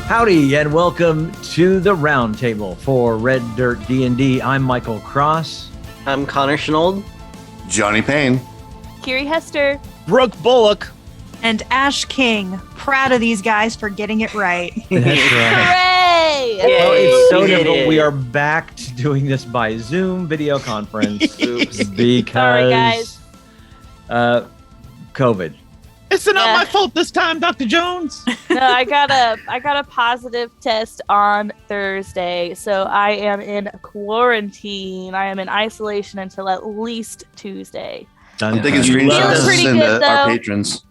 Howdy, and welcome to the Roundtable for Red Dirt D&D. I'm Michael Cross. I'm Konnor Shenold. Johnny Payne. Kiri Hester. Brooke Bullock. And Ash King. Proud of these guys for getting it right. That's right. Hooray! Well, it's so difficult. Yay. We are back to doing this by Zoom video conference Oops. because Sorry, guys. COVID. It's not my fault this time, Dr. Jones. No, I got a positive test on Thursday, so I am in quarantine. I am in isolation until at least Tuesday. I'm taking Feeling screenshots pretty to send good, to our though. patrons.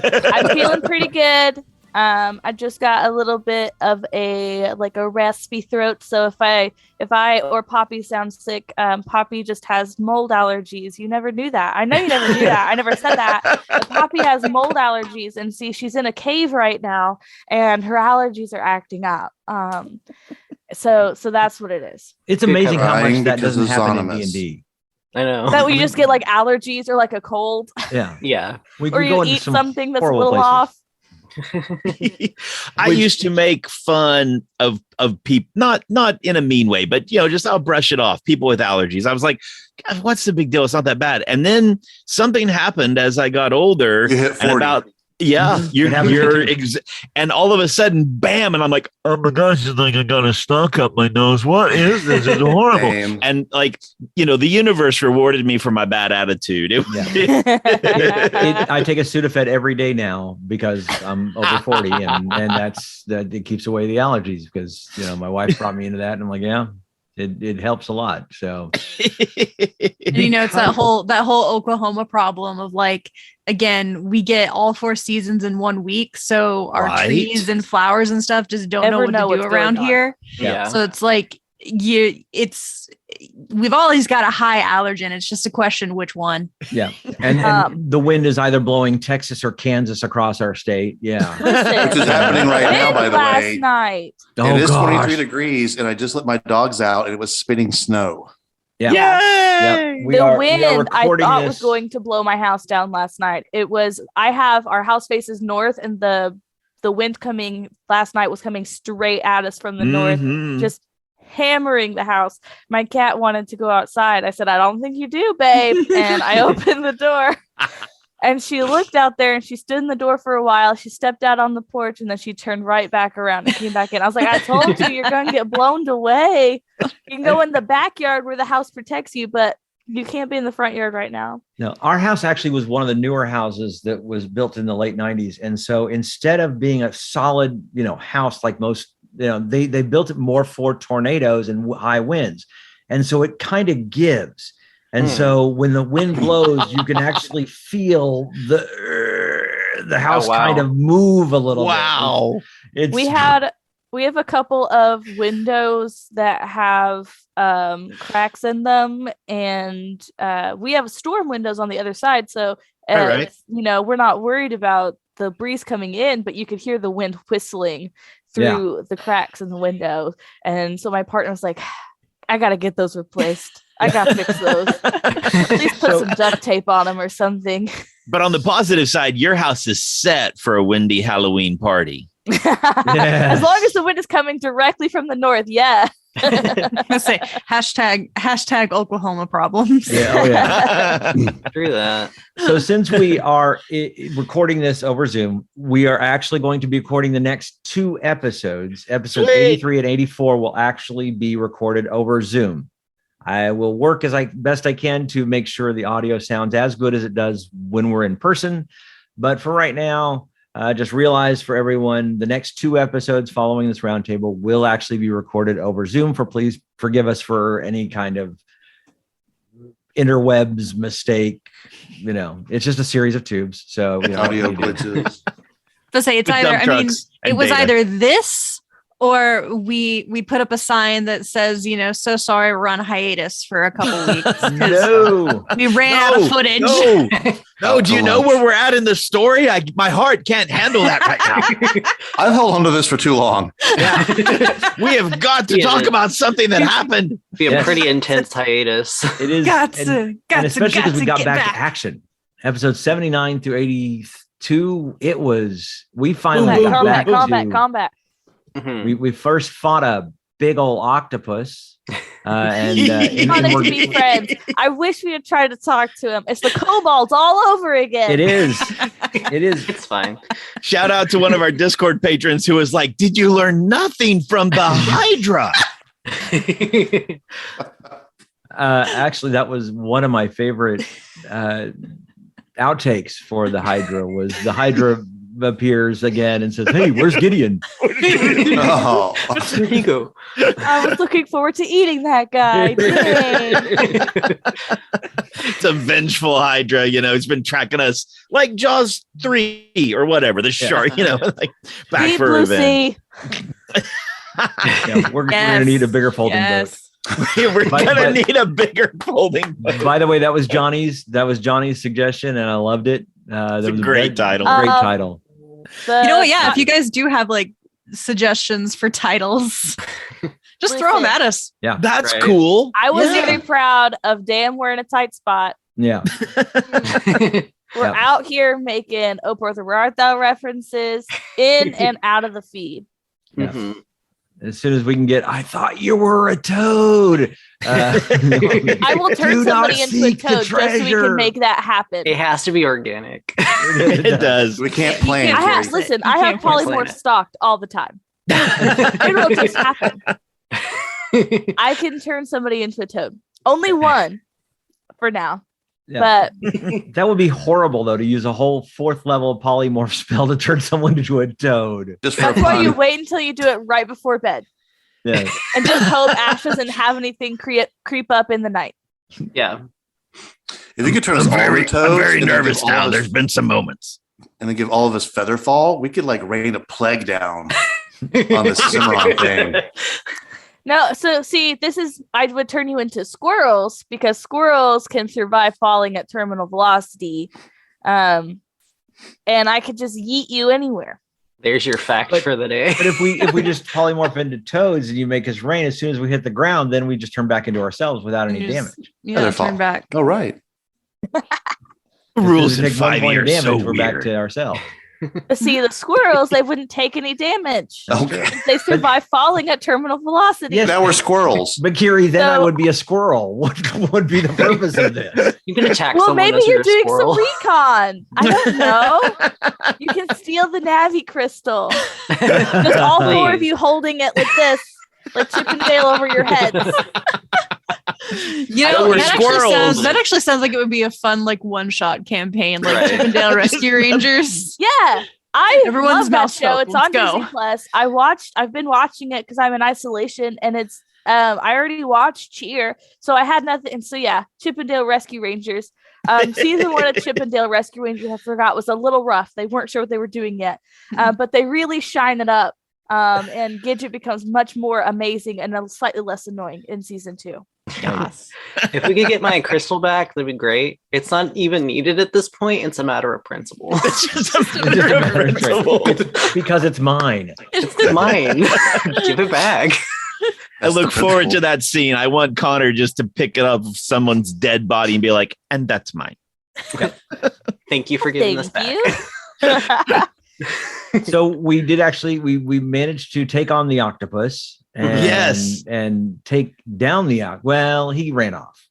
I'm feeling pretty good. I just got a little bit of a raspy throat, so if I or Poppy sound sick, Poppy just has mold allergies. You never knew that. I know you never knew that. I never said that. But Poppy has mold allergies, and see, she's in a cave right now, and her allergies are acting up. So that's what it is. It's amazing how much Crying that because doesn't of happen in Zonymous. D&D. I know. That we just get like allergies or like a cold, Yeah. Yeah. We or could go you into eat some something that's a horrible little places. off. I used to make fun of people, not in a mean way, but just I'll brush it off. People with allergies. I was like, God, what's the big deal? It's not that bad. And then something happened as I got older. You hit 40. And all of a sudden, bam! And I'm like, oh my gosh, it's like I got a stalk up my nose. What is this? It's horrible. Same. And the universe rewarded me for my bad attitude. I take a Sudafed every day now because I'm over 40, and it keeps away the allergies because my wife brought me into that, and I'm like, yeah, it helps a lot. So, And it's that whole Oklahoma problem of again, we get all 4 seasons in 1 week, so our Right. trees and flowers and stuff just don't know what to do what's around going on. here. Yeah. So it's we've always got a high allergen. It's just a question which one. yeah, and the wind is either blowing Texas or Kansas across our state. Yeah. Listen, Which is happening right now, by the last way. night. It is 23 gosh. degrees, and I just let my dogs out, and it was spitting snow. Yeah. Yay! Yeah. We are Wind I recording thought this. was going to blow my house down last night. Our house faces north, and the wind coming last night was coming straight at us from the north, Mhm. just hammering the house. My cat wanted to go outside. I said, I don't think you do, babe. And I opened the door. And she looked out there and she stood in the door for a while. She stepped out on the porch and then she turned right back around and came back in. I was like, I told you you're going to get blown away. You can go in the backyard where the house protects you, but you can't be in the front yard right now. No, our house actually was one of the newer houses that was built in the late 90s. And so instead of being a solid, house like most, they built it more for tornadoes and high winds. And so it kind of gives. And so when the wind blows, you can actually feel the house kind of move a little bit. Wow. We have a couple of windows that have cracks in them, and we have storm windows on the other side. So, Right. we're not worried about the breeze coming in, but you could hear the wind whistling through the cracks in the window. And so my partner was like, I got to get those replaced. I got to fix those. At least put some duct tape on them or something. But on the positive side, your house is set for a windy Halloween party. As long as the wind is coming directly from the north, yeah. I say hashtag Oklahoma problems. Yeah, oh yeah. True that. So since we are recording this over Zoom, we are actually going to be recording the next 2 episodes. Episodes 83 and 84 will actually be recorded over Zoom. I will work as best I can to make sure the audio sounds as good as it does when we're in person. But for right now, just realize for everyone, the next 2 episodes following this roundtable will actually be recorded over Zoom. Please forgive us for any kind of interwebs mistake. It's just a series of tubes. So Audio glitches. To say it's With either, dump trucks and it was data. either this or we put up a sign that says, so sorry, we're on hiatus for a couple weeks. 'cause No. we ran out of footage. No. Do you know where we're at in the story? My heart can't handle that right now. I've held on to this for too long. We have got to talk about something that happened. Be a Yes. pretty intense hiatus. It is. Got and to especially because we got get back to action. Episode 79 through 82, we finally got back to Combat. We first fought a big old octopus, and He wanted to be friends. I wish we had tried to talk to him. It's the kobolds all over again. it is. It's fine. Shout out to one of our Discord patrons who was like, "Did you learn nothing from the Hydra?" Actually, that was one of my favorite outtakes for the Hydra. Was the Hydra appears again and says, "Hey, where's Gideon?" Oh, There you go. I was looking forward to eating that guy. Dang. It's a vengeful Hydra, he's been tracking us like Jaws 3 or whatever, the shark, like back Deep for blue revenge. sea. Yeah, we're gonna need a bigger folding boat. We're But- gonna but- need a bigger folding boat. By the way, that was Johnny's suggestion, and I loved it. That It's a was great title. Great Um, title. The- You know what? Yeah, if you guys do have like suggestions for titles, just throw them at us. Yeah, That's Right. cool. I was Yeah. very proud of Dan wearing a tight spot. yeah. We're Yeah. out here making "Oh Brother, Where Art Thou" references in and out of the feed. Yeah. Mhm. As soon as we can get, I thought you were a toad. I will turn Do not somebody into a seek the toad just so we treasure. can make that happen. It has to be organic. It does. we can't plan. I have, Carrie. listen, You I have can't force polymorph it. stocked all the time. It will just happen. I can turn somebody into a toad. Only one for now. Yeah. But That would be horrible, though, to use a whole 4th level polymorph spell to turn someone into a toad. Just for that's why fun. you wait until you do it right before bed Yeah. and just hope Ash doesn't have anything creep up in the night. Yeah. If you could turn us all into toads, I'm very and then nervous give all now. of us- There's been some moments. and then give all of us feather fall, we could like rain a plague down on this Cimarron thing. No, so see, I would turn you into squirrels because squirrels can survive falling at terminal velocity. And I could just yeet you anywhere. There's your fact But- for the day. But if we just polymorph into toads and you make us rain, as soon as we hit the ground, then we just turn back into ourselves without any You just- damage. Yeah, Feather fall. turn back. Oh, right. The rules As in soon as we take 1 point of 5 years so we're back weird. to ourselves. But see, the squirrels, they wouldn't take any damage. Okay. They survive falling at terminal velocity. Yes. Now we're squirrels. But Kiri, then I So- would be a squirrel. What would be the purpose of this? You can attack Well, someone maybe as you're doing squirrel. some recon. I don't know. You can steal the Navi crystal. Just all 4 of Please. you holding it like this, like Chip and Dale over your heads. You I know, know we're that squirrels. actually sounds like it would be a fun like one-shot campaign, like Right. Chip and Dale Rescue Rangers. Yeah. I Everyone's love that mouth show. felt. It's Let's on go. Disney Plus. I've been watching it because I'm in isolation and it's I already watched Cheer, so I had nothing. And so yeah, Chip and Dale Rescue Rangers. Season 1 of Chip and Dale Rescue Rangers, I forgot, was a little rough. They weren't sure what they were doing yet, but they really shine it up. And Gidget becomes much more amazing and slightly less annoying in season 2. Yes. If we could get my crystal back, that'd be great. It's not even needed at this point. It's a matter of principle. It's just a It's just matter a of matter of principle. It's because it's mine. It's mine. Give it back. I That's look the forward to principle. that scene. I want Konnor just to pick it up of someone's dead body and be like, and that's mine. Thank you for giving this Thank back. you. So we did actually we managed to take on the octopus and, Yes. and take down the well, he ran off.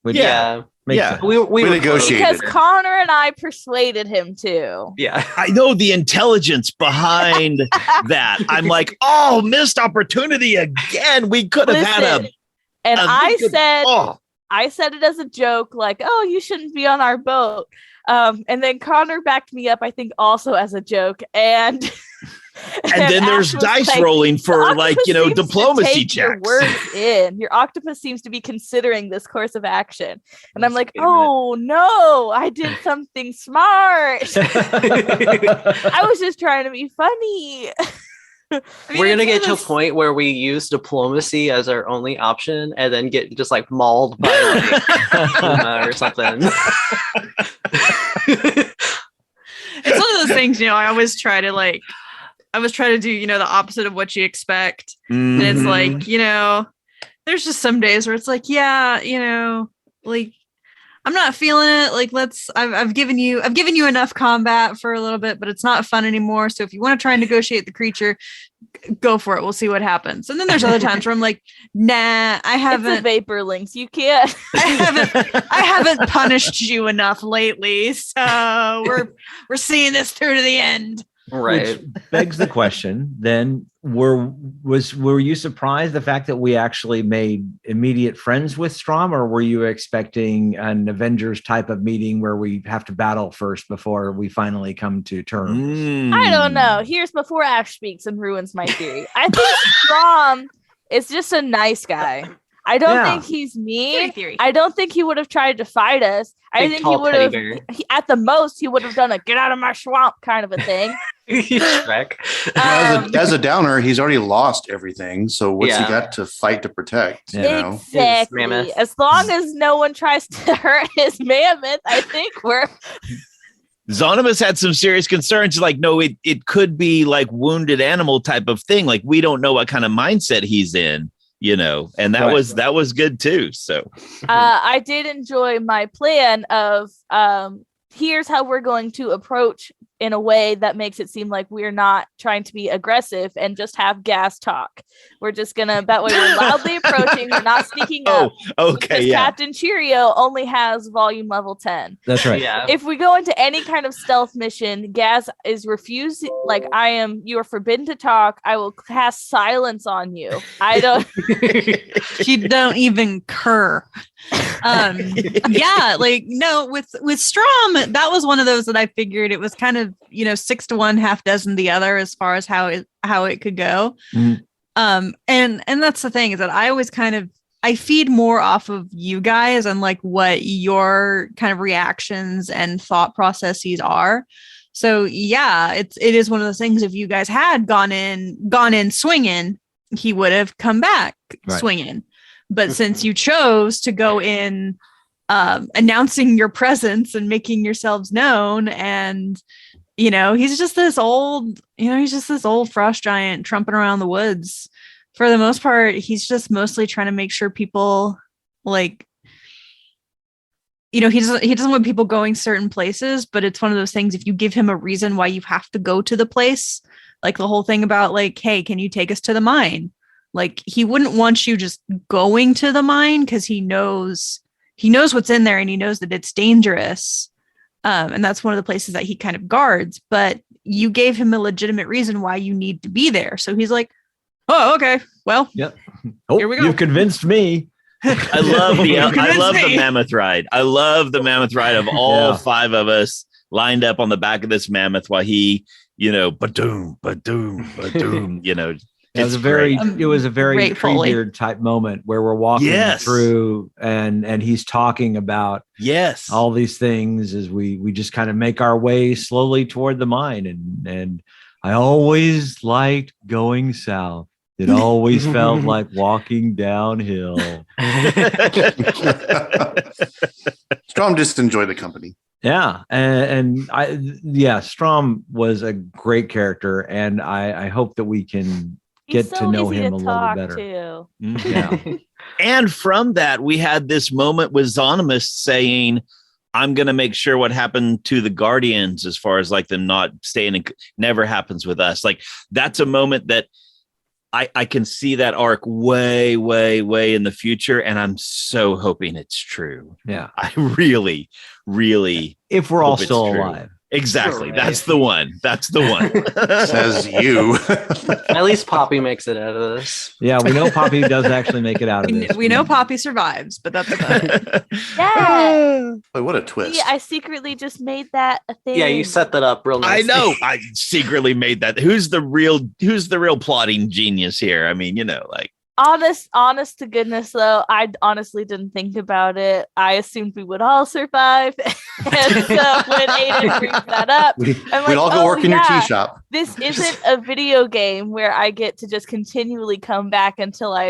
Which Yeah. makes Yeah. sense. We We were negotiated. close. Because Connor and I persuaded him to. Yeah. I know the intelligence behind that. I'm like, oh, missed opportunity again. We could have had Listen, and a I good- said oh. I said it as a joke, like, oh, you shouldn't be on our boat. And then Connor backed me up, I think, also as a joke. And And then there's Ash was dice like, rolling for "The like, octopus seems to diplomacy take your checks. words in. Your octopus seems to be considering this course of action. And I'm That's like, a good bit. oh no, I did something smart. I was just trying to be funny. We're gonna get to a point where we use diplomacy as our only option and then get just like mauled by like, Puma or something. It's one of those things, I always try to do, the opposite of what you expect. And it's Mhm. like, there's just some days where it's like, yeah, like I'm not feeling it. Like I've given you enough combat for a little bit, but it's not fun anymore. So if you want to try and negotiate the creature, like, go for it. We'll see what happens. And then there's other times where I'm like, nah, I It's haven't. a vapor links. You can't. I haven't punished you enough lately, so we're seeing this through to the end. Right. Which begs the question, then were you surprised the fact that we actually made immediate friends with Strom, or were you expecting an Avengers type of meeting where we have to battle first before we finally come to terms? I don't know. Here's before Ash speaks and ruins my theory. I think Strom is just a nice guy. I don't think he's mean. Theory. I don't think he would have tried to fight us. I think he would have, at the most, he would have done a "get out of my swamp" kind of a thing. Shrek. As a downer, he's already lost everything. So what's he got to fight to protect? You know? Exactly. As long as no one tries to hurt his mammoth, I think we're. Zonimus had some serious concerns. Like, no, it could be like wounded animal type of thing. Like, we don't know what kind of mindset he's in. You know, and that was good too. So I did enjoy my plan of here's how we're going to approach in a way that makes it seem like we're not trying to be aggressive and just have gas talk. We're just gonna that way we're loudly approaching, we're not sneaking up. Okay, yeah. Captain Cheerio only has volume level 10. That's right. Yeah. If we go into any kind of stealth mission, Gaz is refused. Like, you are forbidden to talk. I will cast silence on you. I don't. You don't even cur. Yeah, like, no, with Strom, that was one of those that I figured it was kind of, 6 to 1, half dozen the other as far as how it could go. And that's the thing, is that I always I feed more off of you guys and like what your kind of reactions and thought processes are. So yeah, it is one of those things. If you guys had gone in swinging, he would have come back swinging. But since you chose to go in announcing your presence and making yourselves known, and he's just this old frost giant trumping around the woods. For the most part, he's just mostly trying to make sure people like, he doesn't want people going certain places, but it's one of those things. If you give him a reason why you have to go to the place, like the whole thing about like, hey, can you take us to the mine? Like, he wouldn't want you just going to the mine because he knows what's in there and he knows that it's dangerous. And that's one of the places that he kind of guards, but you gave him a legitimate reason why you need to be there. So he's like, oh, okay, well, yep. Here we go. You've convinced me. I love the mammoth ride. I love the mammoth ride of all 5 of us lined up on the back of this mammoth while he, ba-doom, ba-doom, ba-doom, It was a very Treebeard type moment where we're walking through and he's talking about all these things as we just kind of make our way slowly toward the mine. And I always liked going south. It always felt like walking downhill. Strom just enjoyed the company. Yeah. Strom was a great character, and I hope that we can get to know him a little better. Yeah. And from that, we had this moment with Zonimus saying, I'm going to make sure what happened to the Guardians as far as like them not staying never happens with us. Like, that's a moment that I can see that arc way, way, way in the future. And I'm so hoping it's true. Yeah. I really, really. If we're all still alive. Exactly. Sure, That's the one. That's the one. Says you. At least Poppy makes it out of this. Yeah, we know Poppy does actually make it out of this. We know Poppy survives, but that's about it. Yeah. Boy, what a twist. See, I secretly just made that a thing. Yeah, you set that up real nicely. I know. I secretly made that. Who's the real plotting genius here? I mean, like. Honest to goodness, though, I honestly didn't think about it. I assumed we would all survive. And so when Aiden brings that up, we'd all go work in your tea shop. This isn't a video game where I get to just continually come back until I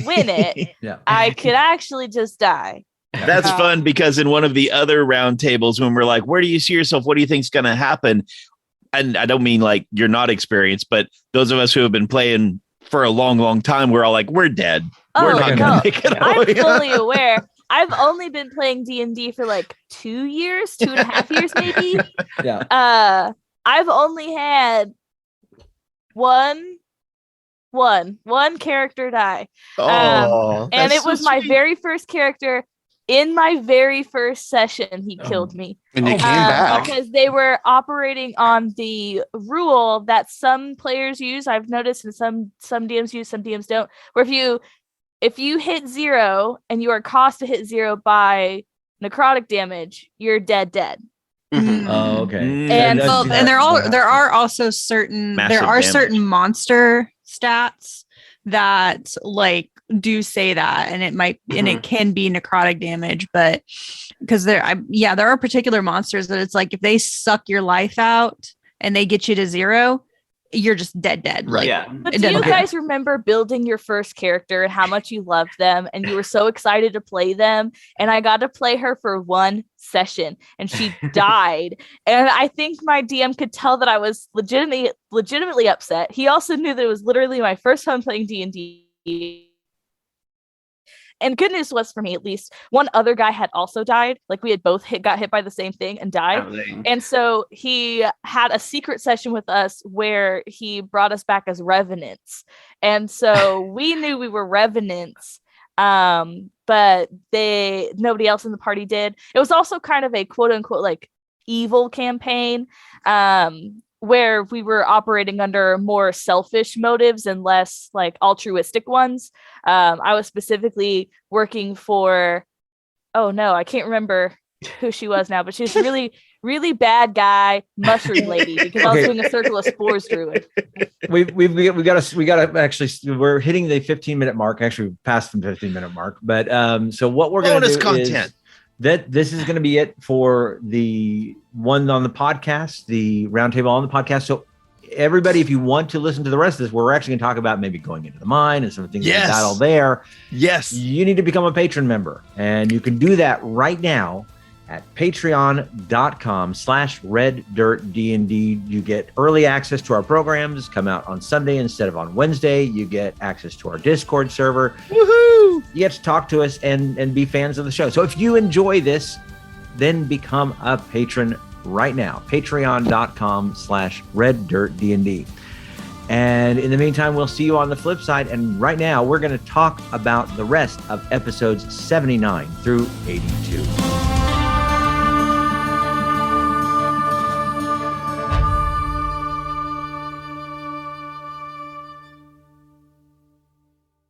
win it. Yeah. I could actually just die. That's fun, because in one of the other round tables, when we're like, where do you see yourself? What do you think's going to happen? And I don't mean like you're not experienced, but those of us who have been playing for a long, long time, we're all like, we're dead. We're not going to make it. I'm fully aware. I've only been playing D&D for like 2 years, 2.5 years, maybe. Yeah. I've only had one One character die. Oh, And that's it was so my sweet. very first character. In my very first session, he killed me. And you came back. Because they were operating on the rule that some players use. I've noticed, and some DMs use, some DMs don't. Where if you hit 0 and you are caused to hit 0 by necrotic damage, you're dead. Oh, okay. And Well, and there are also certain Massive damage. certain monster stats that like do say that, and it might and it can be necrotic damage, but because there are particular monsters that it's like if they suck your life out and they get you to 0, you're just dead. Right. Yeah. But do you guys remember building your first character and how much you loved them and you were so excited to play them? And I got to play her for one session and she died. And I think my DM could tell that I was legitimately upset. He also knew that it was literally my first time playing D&D. And good news was, for me at least, one other guy had also died. Like we had both got hit by the same thing and died. And so he had a secret session with us where he brought us back as revenants. And so we knew we were revenants, but nobody else in the party did. It was also kind of a quote unquote like evil campaign, where we were operating under more selfish motives and less like altruistic ones. I was specifically working for, oh no, I can't remember who she was now, but she was really, really bad guy mushroom lady because I was doing a Circle of Spores druid. We got to actually, we're hitting the 15-minute mark. Actually, we passed the 15-minute mark. But so what we're going to do content. That this is going to be it for the one on the podcast, the roundtable on the podcast. So everybody, if you want to listen to the rest of this, we're actually going to talk about maybe going into the mine and some things like that all there. Yes. You need to become a patron member, and you can do that right now at patreon.com/reddirtdnd. You get early access to our programs, come out on Sunday instead of on Wednesday. You get access to our Discord server. Woohoo! You get to talk to us and be fans of the show. So if you enjoy this, then become a patron right now. Patreon.com/reddirtdnd. And in the meantime, we'll see you on the flip side. And right now, we're going to talk about the rest of episodes 79 through 82.